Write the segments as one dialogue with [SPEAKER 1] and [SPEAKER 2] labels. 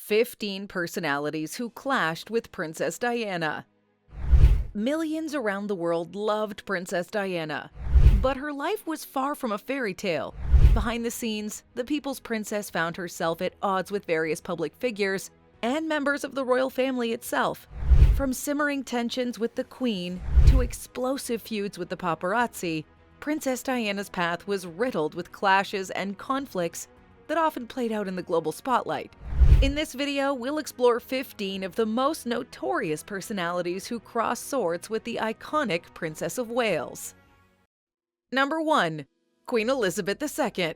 [SPEAKER 1] 15 personalities who clashed with Princess Diana. Millions around the world loved Princess Diana, but her life was far from a fairy tale. Behind the scenes, the people's princess found herself at odds with various public figures and members of the royal family itself. From simmering tensions with the Queen to explosive feuds with the paparazzi, Princess Diana's path was riddled with clashes and conflicts that often played out in the global spotlight. In this video, we'll explore 15 of the most notorious personalities who crossed swords with the iconic Princess of Wales. Number 1. Queen Elizabeth II.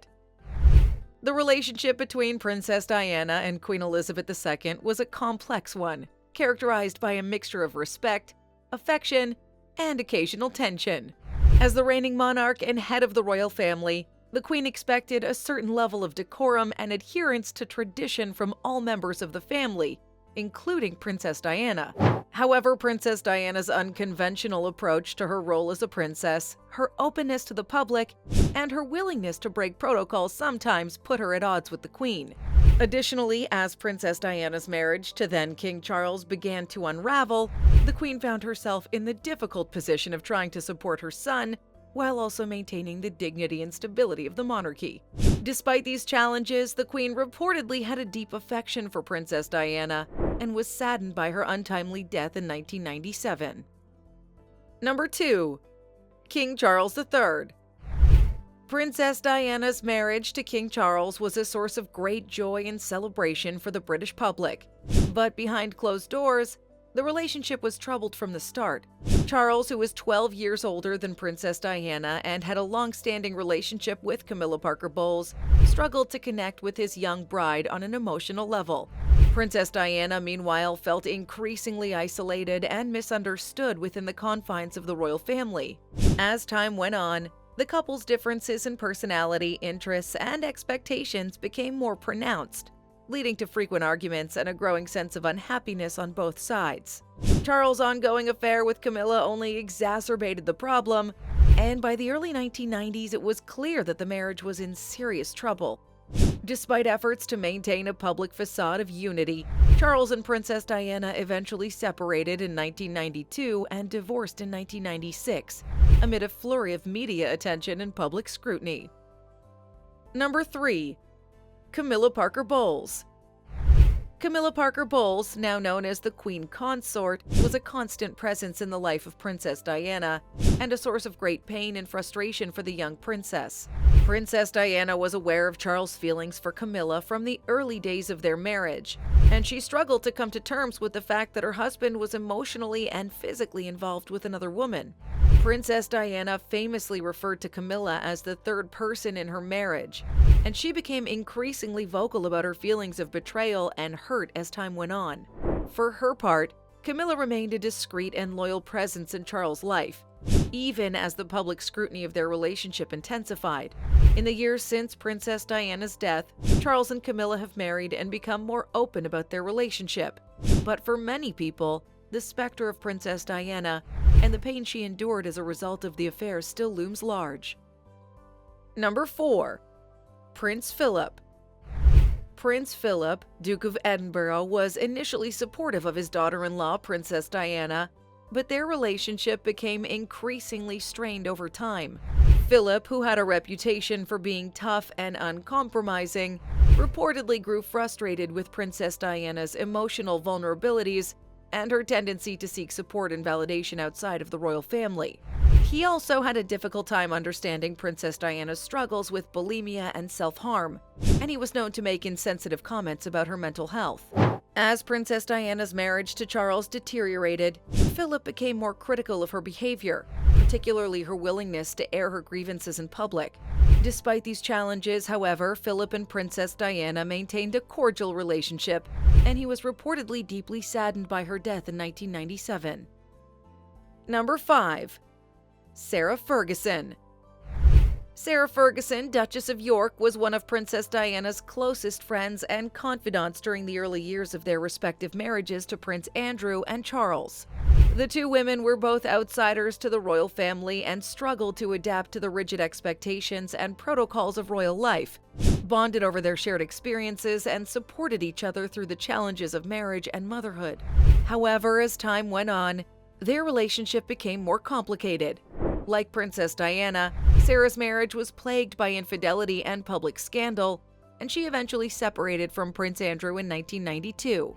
[SPEAKER 1] The relationship between Princess Diana and Queen Elizabeth II was a complex one, characterized by a mixture of respect, affection, and occasional tension. As the reigning monarch and head of the royal family, the Queen expected a certain level of decorum and adherence to tradition from all members of the family, including Princess Diana. However, Princess Diana's unconventional approach to her role as a princess, her openness to the public, and her willingness to break protocol sometimes put her at odds with the Queen. Additionally, as Princess Diana's marriage to then King Charles began to unravel, the Queen found herself in the difficult position of trying to support her son while also maintaining the dignity and stability of the monarchy. Despite these challenges, the Queen reportedly had a deep affection for Princess Diana and was saddened by her untimely death in 1997. Number 2. King Charles III. Princess Diana's marriage to King Charles was a source of great joy and celebration for the British public. But behind closed doors, the relationship was troubled from the start. Charles, who was 12 years older than Princess Diana and had a long-standing relationship with Camilla Parker Bowles, struggled to connect with his young bride on an emotional level. Princess Diana, meanwhile, felt increasingly isolated and misunderstood within the confines of the royal family. As time went on, the couple's differences in personality, interests, and expectations became more pronounced, leading to frequent arguments and a growing sense of unhappiness on both sides. Charles' ongoing affair with Camilla only exacerbated the problem, and by the early 1990s it was clear that the marriage was in serious trouble. Despite efforts to maintain a public facade of unity, Charles and Princess Diana eventually separated in 1992 and divorced in 1996, amid a flurry of media attention and public scrutiny. Number 3. Camilla Parker Bowles. Camilla Parker Bowles, now known as the Queen Consort, was a constant presence in the life of Princess Diana and a source of great pain and frustration for the young princess. Princess Diana was aware of Charles' feelings for Camilla from the early days of their marriage, and she struggled to come to terms with the fact that her husband was emotionally and physically involved with another woman. Princess Diana famously referred to Camilla as the third person in her marriage, and she became increasingly vocal about her feelings of betrayal and hurt as time went on. For her part, Camilla remained a discreet and loyal presence in Charles' life, even as the public scrutiny of their relationship intensified. In the years since Princess Diana's death, Charles and Camilla have married and become more open about their relationship. But for many people, the specter of Princess Diana and the pain she endured as a result of the affair still looms large. Number 4. Prince Phillip. Prince Philip, Duke of Edinburgh, was initially supportive of his daughter-in-law, Princess Diana, but their relationship became increasingly strained over time. Philip, who had a reputation for being tough and uncompromising, reportedly grew frustrated with Princess Diana's emotional vulnerabilities and her tendency to seek support and validation outside of the royal family. He also had a difficult time understanding Princess Diana's struggles with bulimia and self-harm, and he was known to make insensitive comments about her mental health. As Princess Diana's marriage to Charles deteriorated, Philip became more critical of her behavior, particularly her willingness to air her grievances in public. Despite these challenges, however, Philip and Princess Diana maintained a cordial relationship, and he was reportedly deeply saddened by her death in 1997. Number 5. Sarah Ferguson. Sarah Ferguson, Duchess of York, was one of Princess Diana's closest friends and confidants during the early years of their respective marriages to Prince Andrew and Charles. The two women were both outsiders to the royal family and struggled to adapt to the rigid expectations and protocols of royal life. bonded over their shared experiences, and supported each other through the challenges of marriage and motherhood. However, as time went on, their relationship became more complicated. Like Princess Diana, Sarah's marriage was plagued by infidelity and public scandal, and she eventually separated from Prince Andrew in 1992.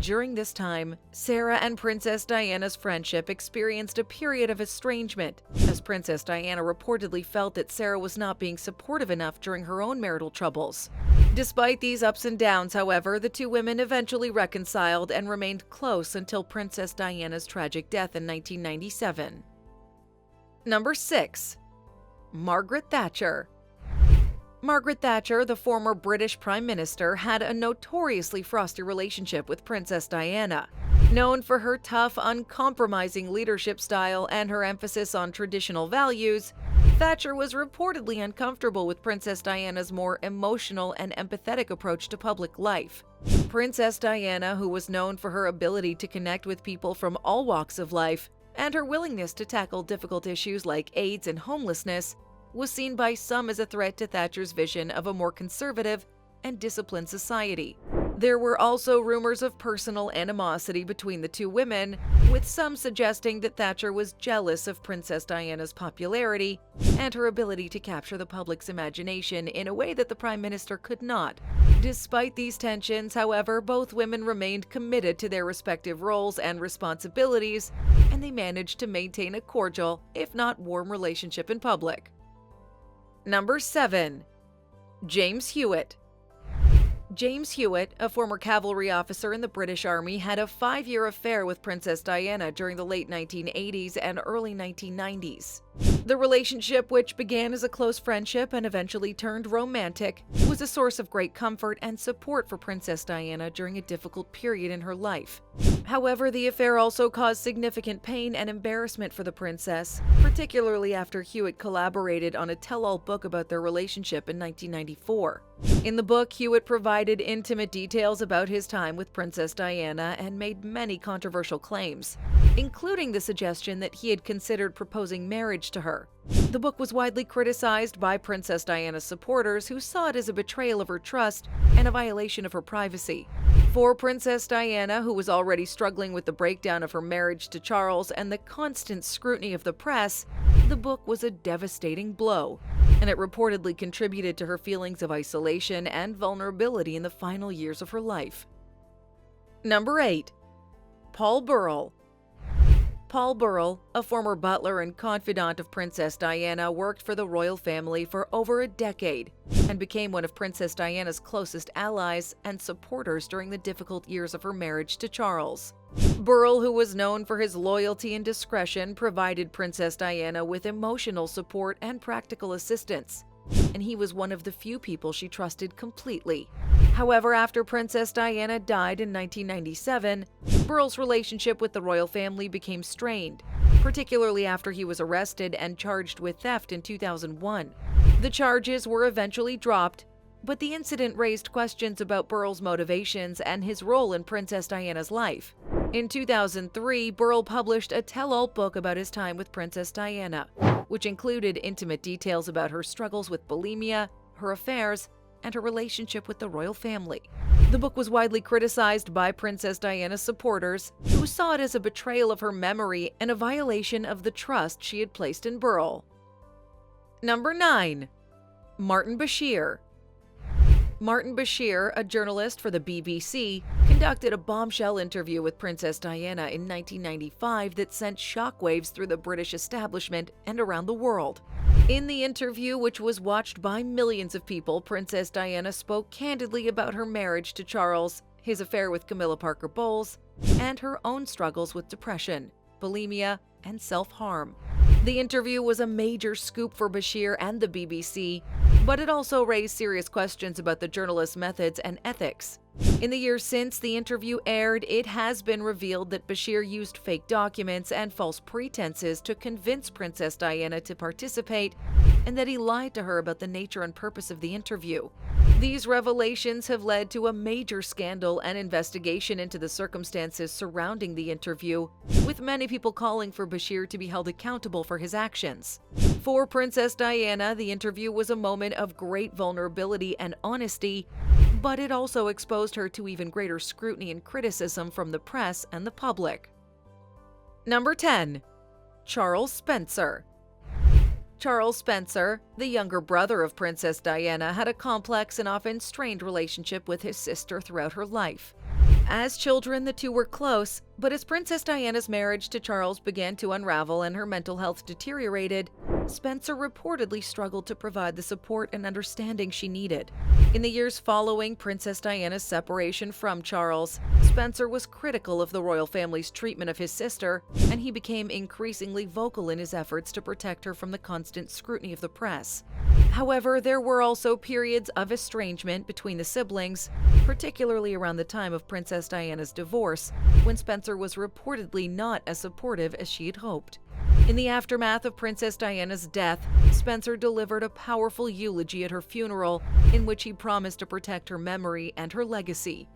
[SPEAKER 1] During this time, Sarah and Princess Diana's friendship experienced a period of estrangement, as Princess Diana reportedly felt that Sarah was not being supportive enough during her own marital troubles. Despite these ups and downs, however, the two women eventually reconciled and remained close until Princess Diana's tragic death in 1997. Number 6. Margaret Thatcher. Margaret Thatcher, the former British Prime Minister, had a notoriously frosty relationship with Princess Diana. Known for her tough, uncompromising leadership style and her emphasis on traditional values, Thatcher was reportedly uncomfortable with Princess Diana's more emotional and empathetic approach to public life. Princess Diana, who was known for her ability to connect with people from all walks of life and her willingness to tackle difficult issues like AIDS and homelessness, was seen by some as a threat to Thatcher's vision of a more conservative and disciplined society. There were also rumors of personal animosity between the two women, with some suggesting that Thatcher was jealous of Princess Diana's popularity and her ability to capture the public's imagination in a way that the Prime Minister could not. Despite these tensions, however, both women remained committed to their respective roles and responsibilities, and they managed to maintain a cordial, if not warm, relationship in public. Number 7. James Hewitt. James Hewitt, a former cavalry officer in the British Army, had a 5-year affair with Princess Diana during the late 1980s and early 1990s. The relationship, which began as a close friendship and eventually turned romantic, was a source of great comfort and support for Princess Diana during a difficult period in her life. However, the affair also caused significant pain and embarrassment for the princess, particularly after Hewitt collaborated on a tell-all book about their relationship in 1994. In the book, Hewitt provided intimate details about his time with Princess Diana and made many controversial claims, including the suggestion that he had considered proposing marriage to her. The book was widely criticized by Princess Diana's supporters, who saw it as a betrayal of her trust and a violation of her privacy. For Princess Diana, who was already struggling with the breakdown of her marriage to Charles and the constant scrutiny of the press, the book was a devastating blow, and it reportedly contributed to her feelings of isolation and vulnerability in the final years of her life. Number 8. Paul Burl. Paul Burl, a former butler and confidant of Princess Diana, worked for the royal family for over a decade and became one of Princess Diana's closest allies and supporters during the difficult years of her marriage to Charles. Burl, who was known for his loyalty and discretion, provided Princess Diana with emotional support and practical assistance, and he was one of the few people she trusted completely. However, after Princess Diana died in 1997, Burl's relationship with the royal family became strained, particularly after he was arrested and charged with theft in 2001. The charges were eventually dropped, but the incident raised questions about Burl's motivations and his role in Princess Diana's life. In 2003, Burl published a tell-all book about his time with Princess Diana, which included intimate details about her struggles with bulimia, her affairs, and her relationship with the royal family. The book was widely criticized by Princess Diana's supporters, who saw it as a betrayal of her memory and a violation of the trust she had placed in Burl. Number 9. Martin Bashir. Martin Bashir, a journalist for the BBC, conducted a bombshell interview with Princess Diana in 1995 that sent shockwaves through the British establishment and around the world. In the interview, which was watched by millions of people, Princess Diana spoke candidly about her marriage to Charles, his affair with Camilla Parker Bowles, and her own struggles with depression, bulimia, and self-harm. The interview was a major scoop for Bashir and the BBC, but it also raised serious questions about the journalist's methods and ethics. In the years since the interview aired, it has been revealed that Bashir used fake documents and false pretenses to convince Princess Diana to participate, and that he lied to her about the nature and purpose of the interview. These revelations have led to a major scandal and investigation into the circumstances surrounding the interview, with many people calling for Bashir to be held accountable for his actions. For Princess Diana, the interview was a moment of great vulnerability and honesty, but it also exposed her to even greater scrutiny and criticism from the press and the public. Number 10. Charles Spencer. Charles Spencer, the younger brother of Princess Diana, had a complex and often strained relationship with his sister throughout her life. As children, the two were close, but as Princess Diana's marriage to Charles began to unravel and her mental health deteriorated, Spencer reportedly struggled to provide the support and understanding she needed. In the years following Princess Diana's separation from Charles, Spencer was critical of the royal family's treatment of his sister, and he became increasingly vocal in his efforts to protect her from the constant scrutiny of the press. However, there were also periods of estrangement between the siblings, particularly around the time of Princess Diana's divorce, when Spencer was reportedly not as supportive as she had hoped. In the aftermath of Princess Diana's death, Spencer delivered a powerful eulogy at her funeral, in which he promised to protect her memory and her legacy.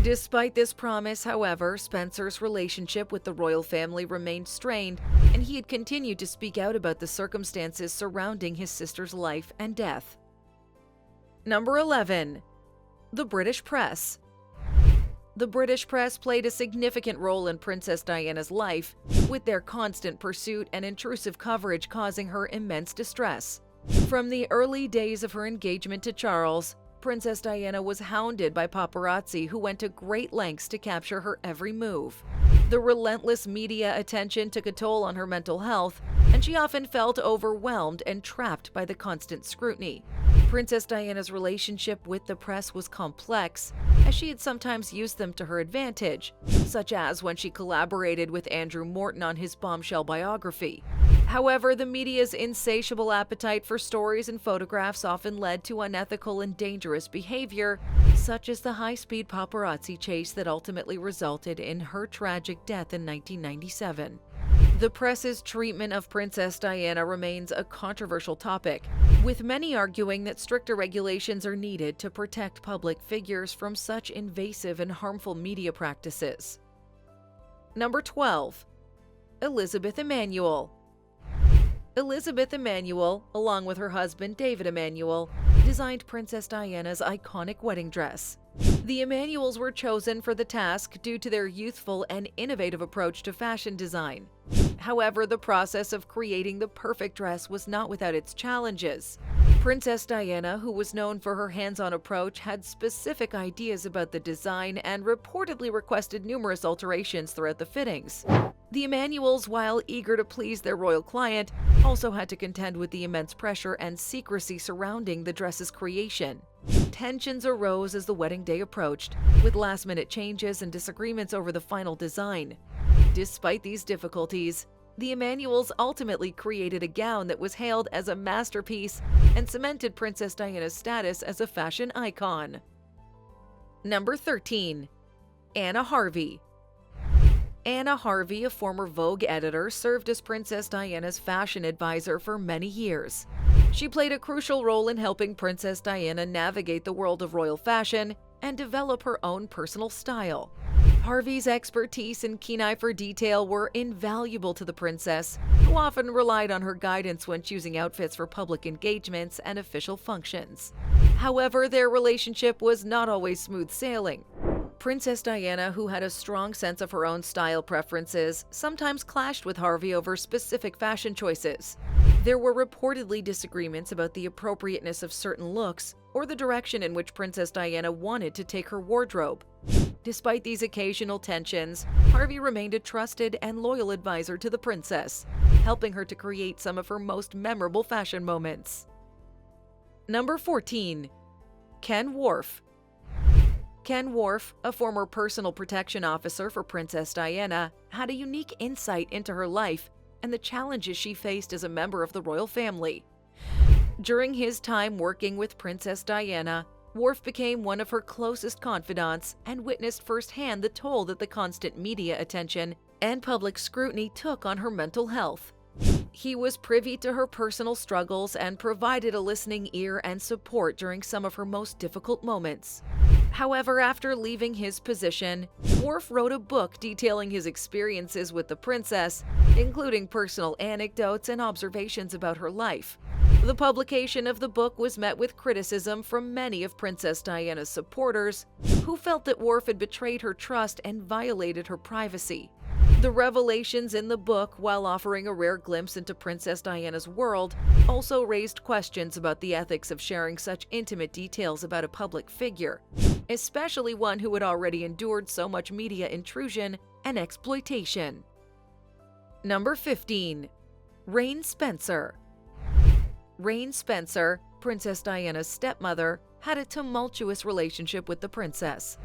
[SPEAKER 1] Despite this promise, however, Spencer's relationship with the royal family remained strained, and he had continued to speak out about the circumstances surrounding his sister's life and death. Number 11. The British press. The British press played a significant role in Princess Diana's life, with their constant pursuit and intrusive coverage causing her immense distress. From the early days of her engagement to Charles, Princess Diana was hounded by paparazzi who went to great lengths to capture her every move. The relentless media attention took a toll on her mental health, and she often felt overwhelmed and trapped by the constant scrutiny. Princess Diana's relationship with the press was complex, as she had sometimes used them to her advantage, such as when she collaborated with Andrew Morton on his bombshell biography. However, the media's insatiable appetite for stories and photographs often led to unethical and dangerous behavior, such as the high-speed paparazzi chase that ultimately resulted in her tragic death in 1997. The press's treatment of Princess Diana remains a controversial topic, with many arguing that stricter regulations are needed to protect public figures from such invasive and harmful media practices. Number 12. Elizabeth Emanuel. Elizabeth Emanuel, along with her husband David Emanuel, designed Princess Diana's iconic wedding dress. The Emanuels were chosen for the task due to their youthful and innovative approach to fashion design. However, the process of creating the perfect dress was not without its challenges. Princess Diana, who was known for her hands-on approach, had specific ideas about the design and reportedly requested numerous alterations throughout the fittings. The Emanuels, while eager to please their royal client, also had to contend with the immense pressure and secrecy surrounding the dress's creation. Tensions arose as the wedding day approached, with last-minute changes and disagreements over the final design. Despite these difficulties, the Emanuels ultimately created a gown that was hailed as a masterpiece and cemented Princess Diana's status as a fashion icon. Number 13. Anna Harvey. Anna Harvey, a former Vogue editor, served as Princess Diana's fashion advisor for many years. She played a crucial role in helping Princess Diana navigate the world of royal fashion and develop her own personal style. Harvey's expertise and keen eye for detail were invaluable to the princess, who often relied on her guidance when choosing outfits for public engagements and official functions. However, their relationship was not always smooth sailing. Princess Diana, who had a strong sense of her own style preferences, sometimes clashed with Harvey over specific fashion choices. There were reportedly disagreements about the appropriateness of certain looks or the direction in which Princess Diana wanted to take her wardrobe. Despite these occasional tensions, Harvey remained a trusted and loyal advisor to the princess, helping her to create some of her most memorable fashion moments. Number 14. Ken Warf. Ken Warf, a former personal protection officer for Princess Diana, had a unique insight into her life and the challenges she faced as a member of the royal family. During his time working with Princess Diana, Warf became one of her closest confidants and witnessed firsthand the toll that the constant media attention and public scrutiny took on her mental health. He was privy to her personal struggles and provided a listening ear and support during some of her most difficult moments. However, after leaving his position, Warf wrote a book detailing his experiences with the princess, including personal anecdotes and observations about her life. The publication of the book was met with criticism from many of Princess Diana's supporters, who felt that Warf had betrayed her trust and violated her privacy. The revelations in the book, while offering a rare glimpse into Princess Diana's world, also raised questions about the ethics of sharing such intimate details about a public figure, especially one who had already endured so much media intrusion and exploitation. Number 15. Rain Spencer. Rain Spencer, Princess Diana's stepmother, had a tumultuous relationship with the princess.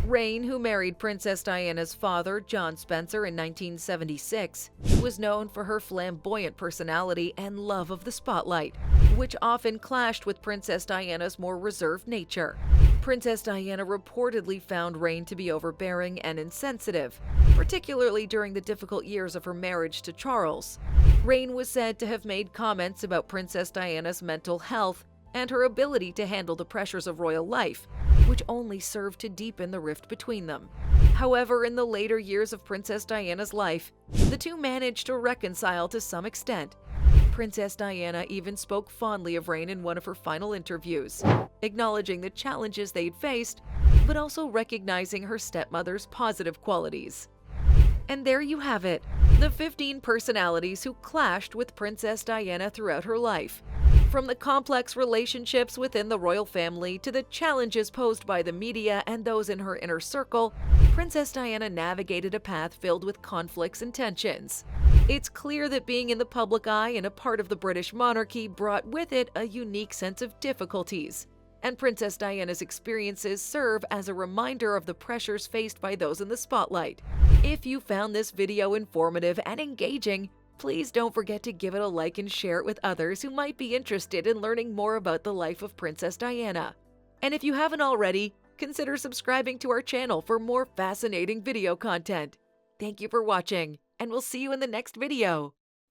[SPEAKER 1] Rain, who married Princess Diana's father, John Spencer, in 1976, was known for her flamboyant personality and love of the spotlight, which often clashed with Princess Diana's more reserved nature. Princess Diana reportedly found Rain to be overbearing and insensitive, particularly during the difficult years of her marriage to Charles. Rain was said to have made comments about Princess Diana's mental health and her ability to handle the pressures of royal life, which only served to deepen the rift between them. However, in the later years of Princess Diana's life, the two managed to reconcile to some extent. Princess Diana even spoke fondly of Rain in one of her final interviews, acknowledging the challenges they'd faced, but also recognizing her stepmother's positive qualities. And there you have it, the 15 personalities who clashed with Princess Diana throughout her life. From the complex relationships within the royal family to the challenges posed by the media and those in her inner circle, Princess Diana navigated a path filled with conflicts and tensions. It's clear that being in the public eye and a part of the British monarchy brought with it a unique sense of difficulties, and Princess Diana's experiences serve as a reminder of the pressures faced by those in the spotlight. If you found this video informative and engaging, please don't forget to give it a like and share it with others who might be interested in learning more about the life of Princess Diana. And if you haven't already, consider subscribing to our channel for more fascinating video content. Thank you for watching, and we'll see you in the next video.